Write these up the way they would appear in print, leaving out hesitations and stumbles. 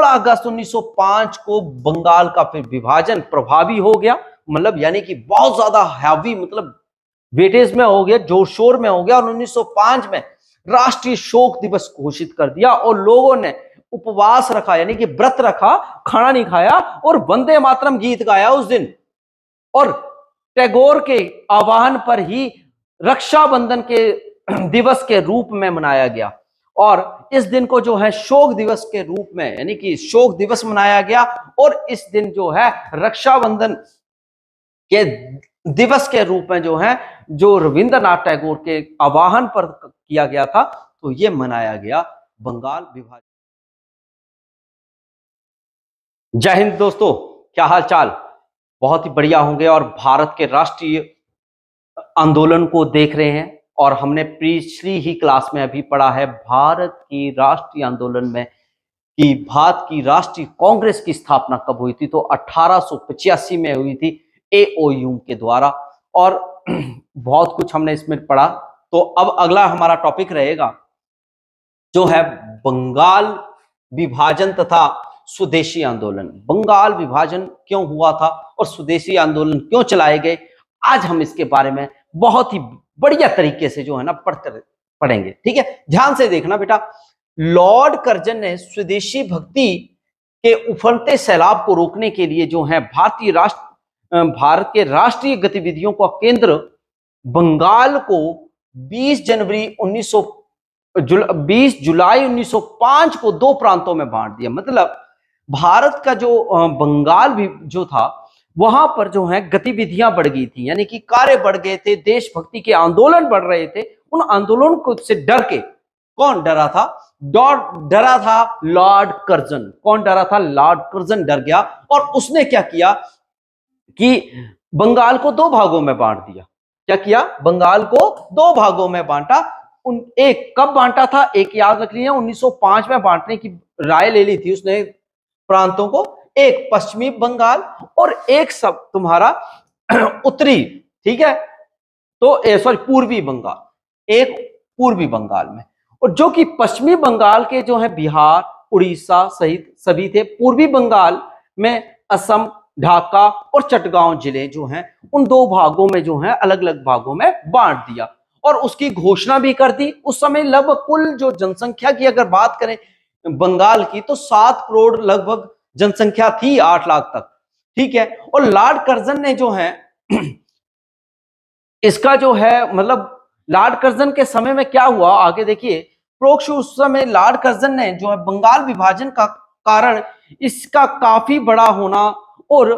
16 अगस्त 1905 को बंगाल का फिर विभाजन प्रभावी हो गया, मतलब यानी कि बहुत ज्यादा हैवी, मतलब वेटेज में हो गया, जोर शोर में हो गया, और 1905 में राष्ट्रीय शोक दिवस घोषित कर दिया और लोगों ने उपवास रखा, यानी कि व्रत रखा, खाना नहीं खाया और वंदे मातरम गीत गाया उस दिन। और टैगोर के आह्वान पर ही रक्षाबंधन के दिवस के रूप में मनाया गया, और इस दिन को जो है शोक दिवस के रूप में, यानी कि शोक दिवस मनाया गया। और इस दिन जो है रक्षाबंधन के दिवस के रूप में जो है, जो रविंद्रनाथ टैगोर के आह्वान पर किया गया था, तो ये मनाया गया बंगाल विभाजन। जय हिंद दोस्तों, क्या हाल चाल? बहुत ही बढ़िया होंगे और भारत के राष्ट्रीय आंदोलन को देख रहे हैं। और हमने पिछली ही क्लास में अभी पढ़ा है भारत की राष्ट्रीय आंदोलन में कि भारत की राष्ट्रीय कांग्रेस की स्थापना कब हुई थी, तो 1885 में हुई थी एओयू के द्वारा। और बहुत कुछ हमने इसमें पढ़ा। तो अब अगला हमारा टॉपिक रहेगा जो है बंगाल विभाजन तथा स्वदेशी आंदोलन। बंगाल विभाजन क्यों हुआ था और स्वदेशी आंदोलन क्यों चलाए गए, आज हम इसके बारे में बहुत ही बढ़िया तरीके से जो है ना पढ़ेंगे। ठीक है, ध्यान से देखना बेटा। लॉर्ड कर्जन ने स्वदेशी भक्ति के उफरते सैलाब को रोकने के लिए जो है भारत के राष्ट्रीय गतिविधियों का केंद्र बंगाल को 20 जुलाई 1905 को दो प्रांतों में बांट दिया। मतलब भारत का जो बंगाल भी जो था, वहां पर जो है गतिविधियां बढ़ गई थी, यानी कि कार्य बढ़ गए थे, देशभक्ति के आंदोलन बढ़ रहे थे। उन आंदोलन को से डर के कौन डरा था? डरा था लॉर्ड कर्जन। कौन डरा था? लॉर्ड कर्जन डर गया और उसने क्या किया कि बंगाल को दो भागों में बांट दिया। क्या किया? बंगाल को दो भागों में बांटा। एक कब बांटा था? एक याद रख लिया, 1905 में बांटने की राय ले ली थी उसने प्रांतों को। एक पश्चिमी बंगाल और एक सब तुम्हारा उत्तरी, ठीक है, तो सॉरी पूर्वी बंगाल, एक पूर्वी बंगाल में। और जो कि पश्चिमी बंगाल के जो है बिहार, उड़ीसा सहित सभी थे। पूर्वी बंगाल में असम, ढाका और चटगांव जिले जो हैं, उन दो भागों में जो है अलग अलग भागों में बांट दिया और उसकी घोषणा भी कर दी। उस समय लगभग कुल जो जनसंख्या की अगर बात करें बंगाल की, तो 7 करोड़ लगभग जनसंख्या थी, 8 लाख तक। ठीक है, और लॉर्ड कर्जन ने जो है इसका जो है मतलब लॉर्ड कर्जन के समय में क्या हुआ आगे देखिए। प्रोक्ष उस समय लॉर्ड कर्जन ने जो है बंगाल विभाजन का कारण इसका काफी बड़ा होना और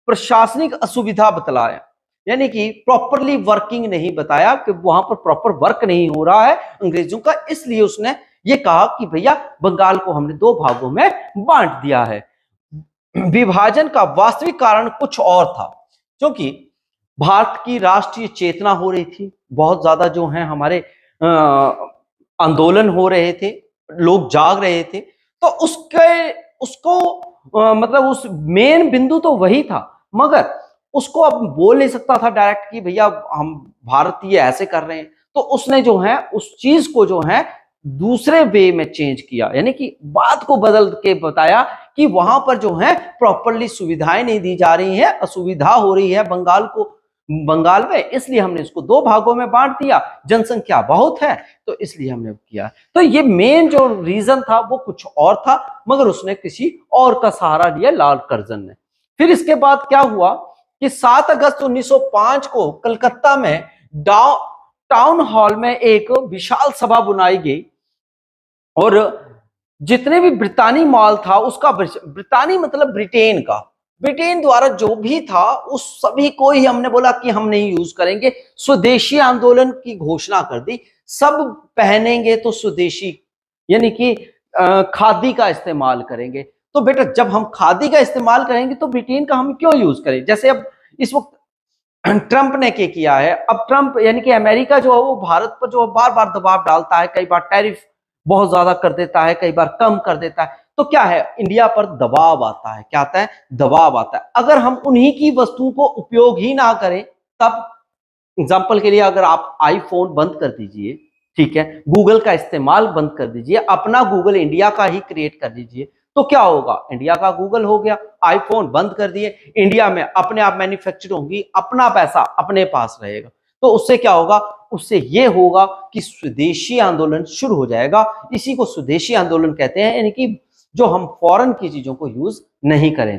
प्रशासनिक असुविधा बतलाया, यानी कि प्रॉपरली वर्किंग नहीं बताया कि वहां पर प्रॉपर वर्क नहीं हो रहा है अंग्रेजों का। इसलिए उसने ये कहा कि भैया बंगाल को हमने दो भागों में बांट दिया है। विभाजन का वास्तविक कारण कुछ और था, क्योंकि भारत की राष्ट्रीय चेतना हो रही थी, बहुत ज्यादा जो है हमारे आंदोलन हो रहे थे, लोग जाग रहे थे। तो उसको मतलब उस मेन बिंदु तो वही था, मगर उसको अब बोल नहीं सकता था डायरेक्ट कि भैया हम भारतीय ऐसे कर रहे हैं। तो उसने जो है उस चीज को जो है दूसरे वे में चेंज किया, यानी कि बात को बदल के बताया कि वहां पर जो है प्रॉपरली सुविधाएं नहीं दी जा रही है, असुविधा हो रही है बंगाल में, इसलिए हमने इसको दो भागों में बांट दिया। जनसंख्या बहुत है तो इसलिए हमने किया। तो ये मेन जो रीजन था वो कुछ और था, मगर उसने किसी और का सहारा लिया लॉर्ड कर्जन ने। फिर इसके बाद क्या हुआ कि 7 अगस्त 1905 को कलकत्ता में टाउन हॉल में एक विशाल सभा बुलाई गई और जितने भी ब्रितानी माल था उसका, ब्रितानी मतलब ब्रिटेन का, ब्रिटेन द्वारा जो भी था उस सभी को ही हमने बोला कि हम नहीं यूज करेंगे। स्वदेशी आंदोलन की घोषणा कर दी, सब पहनेंगे तो स्वदेशी, यानी कि खादी का इस्तेमाल करेंगे। तो बेटा जब हम खादी का इस्तेमाल करेंगे तो ब्रिटेन का हम क्यों यूज करें? जैसे अब इस वक्त ट्रंप ने क्या किया है, अब ट्रंप यानी कि अमेरिका जो है वो भारत पर जो बार बार दबाव डालता है, कई बार टैरिफ बहुत ज्यादा कर देता है, कई बार कम कर देता है। तो क्या है, इंडिया पर दबाव आता है। क्या आता है? दबाव आता है। अगर हम उन्हीं की वस्तुओं को उपयोग ही ना करें तब, एग्जाम्पल के लिए अगर आप आईफोन बंद कर दीजिए, ठीक है, गूगल का इस्तेमाल बंद कर दीजिए, अपना गूगल इंडिया का ही क्रिएट कर दीजिए, तो क्या होगा, इंडिया का गूगल हो गया, आईफोन बंद कर दिए, इंडिया में अपने आप मैन्युफैक्चर होंगी, अपना पैसा अपने पास रहेगा। तो उससे क्या होगा, उससे ये होगा कि स्वदेशी आंदोलन शुरू हो जाएगा। इसी को स्वदेशी आंदोलन कहते हैं, यानी कि जो हम फॉरेन की चीजों को यूज नहीं करें।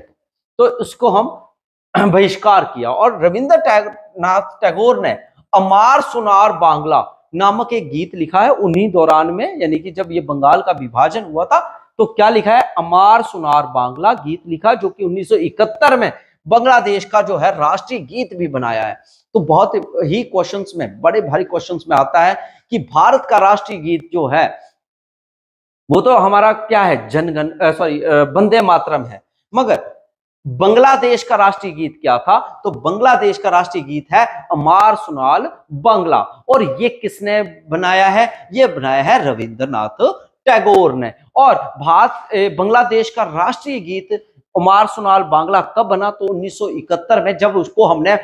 तो उसको हम बहिष्कार किया। और रविंद्रनाथ टैगोर ने अमार सुनार बांग्ला नामक एक गीत लिखा है उन्हीं दौरान में, यानी कि जब ये बंगाल का विभाजन हुआ था, तो क्या लिखा है, अमार सुनार बांग्ला गीत लिखा, जो कि 1971 में बांग्लादेश का जो है राष्ट्रीय गीत भी बनाया है। तो बहुत ही क्वेश्चंस में, बड़े भारी क्वेश्चंस में आता है कि भारत का राष्ट्रीय गीत जो है वो तो हमारा क्या है, जनगण वंदे मातरम है, मगर बांग्लादेश का राष्ट्रीय गीत क्या था, तो बांग्लादेश का राष्ट्रीय गीत है अमार सुनार बांग्ला। और ये किसने बनाया है, ये बनाया है रविंद्रनाथ टैगोर ने। और बांग्लादेश का राष्ट्रीय गीत अमार सुनार बांग्ला कब बना, तो 1971 में, जब उसको हमने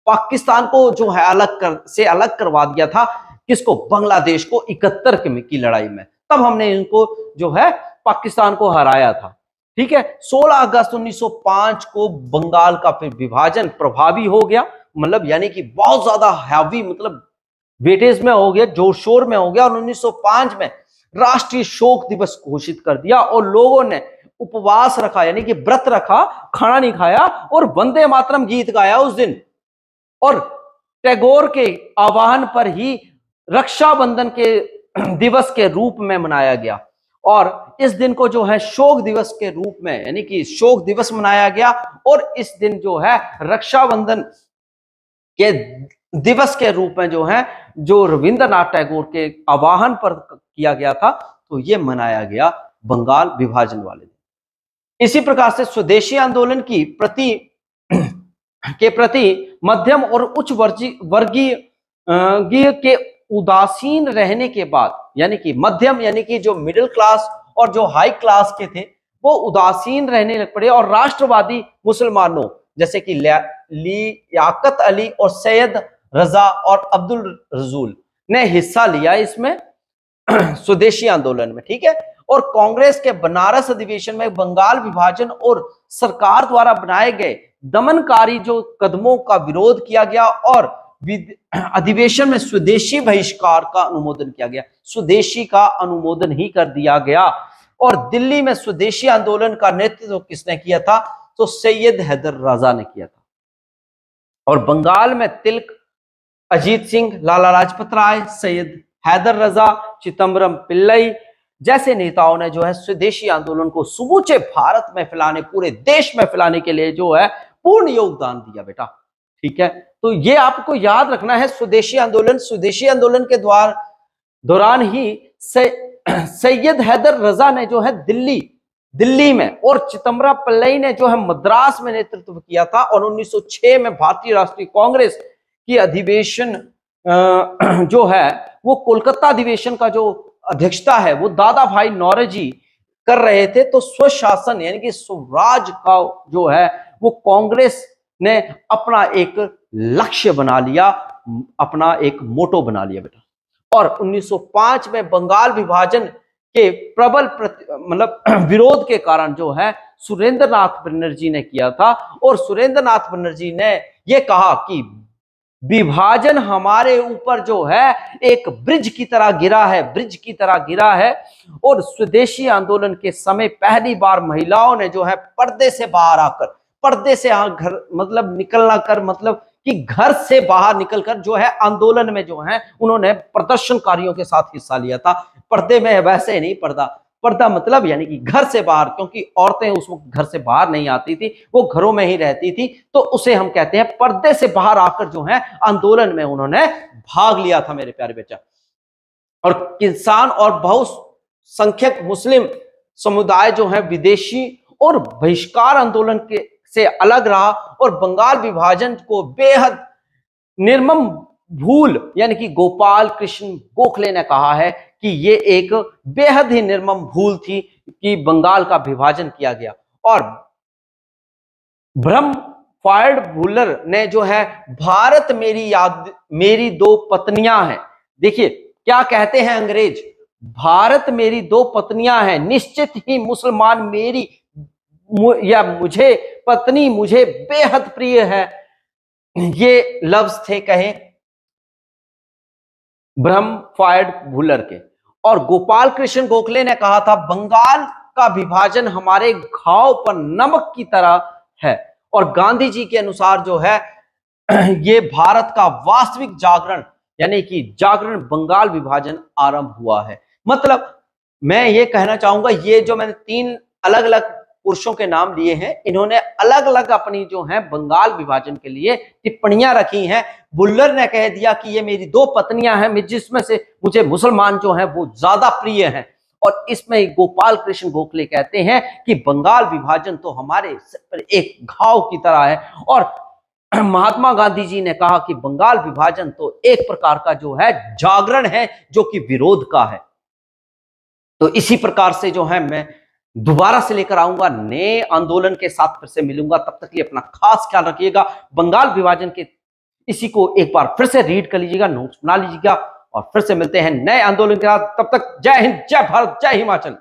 पाकिस्तान को जो है अलग करवा दिया था, किसको, बांग्लादेश को 71 की लड़ाई में, तब हमने इनको जो है पाकिस्तान को हराया था। ठीक है, 16 अगस्त 1905 को बंगाल का फिर विभाजन प्रभावी हो गया, मतलब यानी कि बहुत ज्यादा हैवी, मतलब वेटेज में हो गया, जोर शोर में हो गया। और 1905 में राष्ट्रीय शोक दिवस घोषित कर दिया और लोगों ने उपवास रखा, यानी कि व्रत रखा, खाना नहीं खाया और वंदे मातरम गीत गाया उस दिन। और टैगोर के आह्वान पर ही रक्षाबंधन के दिवस के रूप में मनाया गया। और इस दिन को जो है शोक दिवस के रूप में, यानी कि शोक दिवस मनाया गया। और इस दिन जो है रक्षाबंधन के दिवस के रूप में जो है, जो रविंद्रनाथ टैगोर के आह्वान पर किया गया था, तो ये मनाया गया बंगाल विभाजन वाले दिन। इसी प्रकार से स्वदेशी आंदोलन की प्रति मध्यम और उच्च वर्गीय के उदासीन रहने के बाद, यानी कि मध्यम यानी कि जो मिडिल क्लास और जो हाई क्लास के थे वो उदासीन रहने लग पड़े, और राष्ट्रवादी मुसलमानों जैसे कि लियाकत अली और सैयद रजा और अब्दुल रजूल ने हिस्सा लिया इसमें स्वदेशी आंदोलन में। ठीक है, और कांग्रेस के बनारस अधिवेशन में बंगाल विभाजन और सरकार द्वारा बनाए गए दमनकारी जो कदमों का विरोध किया गया, और अधिवेशन में स्वदेशी बहिष्कार का अनुमोदन किया गया, स्वदेशी का अनुमोदन ही कर दिया गया। और दिल्ली में स्वदेशी आंदोलन का नेतृत्व किसने किया था, तो सैयद हैदर रजा ने किया था। और बंगाल में तिलक, अजीत सिंह, लाला लाजपत राय, सैयद हैदर रजा, चिदम्बरम पिल्लई जैसे नेताओं ने जो है स्वदेशी आंदोलन को समूचे भारत में फैलाने, पूरे देश में फैलाने के लिए जो है पूर्ण योगदान दिया बेटा। ठीक है, तो ये आपको याद रखना है। स्वदेशी आंदोलन के दौरान ही सैयद हैदर रजा ने जो है दिल्ली में, और चिदम्बरम पिल्लई ने जो है मद्रास में नेतृत्व किया था। और 1906 में भारतीय राष्ट्रीय कांग्रेस की अधिवेशन जो है वो कोलकाता अधिवेशन का जो अध्यक्षता है वो दादा भाई नौरोजी कर रहे थे। तो स्वशासन यानी कि स्वराज का जो है वो कांग्रेस ने अपना एक लक्ष्य बना लिया, अपना एक मोटो बना लिया बेटा। और 1905 में बंगाल विभाजन के प्रबल विरोध के कारण जो है सुरेंद्रनाथ बनर्जी ने किया था। और सुरेंद्रनाथ बनर्जी ने यह कहा कि विभाजन हमारे ऊपर जो है एक ब्रिज की तरह गिरा है। और स्वदेशी आंदोलन के समय पहली बार महिलाओं ने जो है पर्दे से बाहर आकर, पर्दे से घर निकलना कर, कि घर से बाहर निकलकर जो है आंदोलन में जो है उन्होंने प्रदर्शनकारियों के साथ हिस्सा लिया था। पर्दे में वैसे नहीं, पर्दा यानी कि घर से बाहर, क्योंकि औरतें उस वक्त घर से बाहर नहीं आती थी, वो घरों में ही रहती थी, तो उसे हम कहते हैं पर्दे से बाहर आकर जो है आंदोलन में उन्होंने भाग लिया था मेरे प्यारे बच्चा। और किसान और बहुसंख्यक मुस्लिम समुदाय जो है विदेशी और बहिष्कार आंदोलन के से अलग रहा, और बंगाल विभाजन को बेहद निर्मम भूल, यानी कि गोपाल कृष्ण गोखले ने कहा है कि ये एक बेहद ही निर्मम भूल थी कि बंगाल का विभाजन किया गया। और ब्रह्मफायर्ड भूलर ने जो है भारत मेरी दो पत्नियां हैं, देखिए क्या कहते हैं अंग्रेज, भारत मेरी दो पत्नियां हैं, निश्चित ही मुसलमान मेरी या मुझे पत्नी मुझे बेहद प्रिय है। ये लफ्ज थे कहे ब्रह्मफायड भुल्लर के। और गोपाल कृष्ण गोखले ने कहा था बंगाल का विभाजन हमारे घाव पर नमक की तरह है। और गांधी जी के अनुसार जो है ये भारत का वास्तविक जागरण यानी कि जागरण बंगाल विभाजन आरंभ हुआ है। मतलब मैं ये कहना चाहूंगा, ये जो मैंने 3 अलग अलग पुरुषों के नाम लिए हैं, इन्होंने अलग अलग अपनी जो है बंगाल विभाजन के लिए टिप्पणियां रखी हैं। बुल्लर ने कह दिया कि ये मेरी 2 पत्नियां हैं जिसमें से मुझे मुसलमान जो है वो ज्यादा प्रिय हैं। और इसमें गोपाल कृष्ण गोखले कहते हैं कि बंगाल विभाजन तो हमारे सिर पर एक घाव की तरह है। और महात्मा गांधी जी ने कहा कि बंगाल विभाजन तो एक प्रकार का जो है जागरण है जो कि विरोध का है। तो इसी प्रकार से जो है मैं दोबारा से लेकर आऊंगा, नए आंदोलन के साथ फिर से मिलूंगा। तब तक के लिए अपना खास ख्याल रखिएगा। बंगाल विभाजन के इसी को एक बार फिर से रीड कर लीजिएगा, नोट्स बना लीजिएगा और फिर से मिलते हैं नए आंदोलन के साथ। तब तक जय हिंद, जय भारत, जय हिमाचल।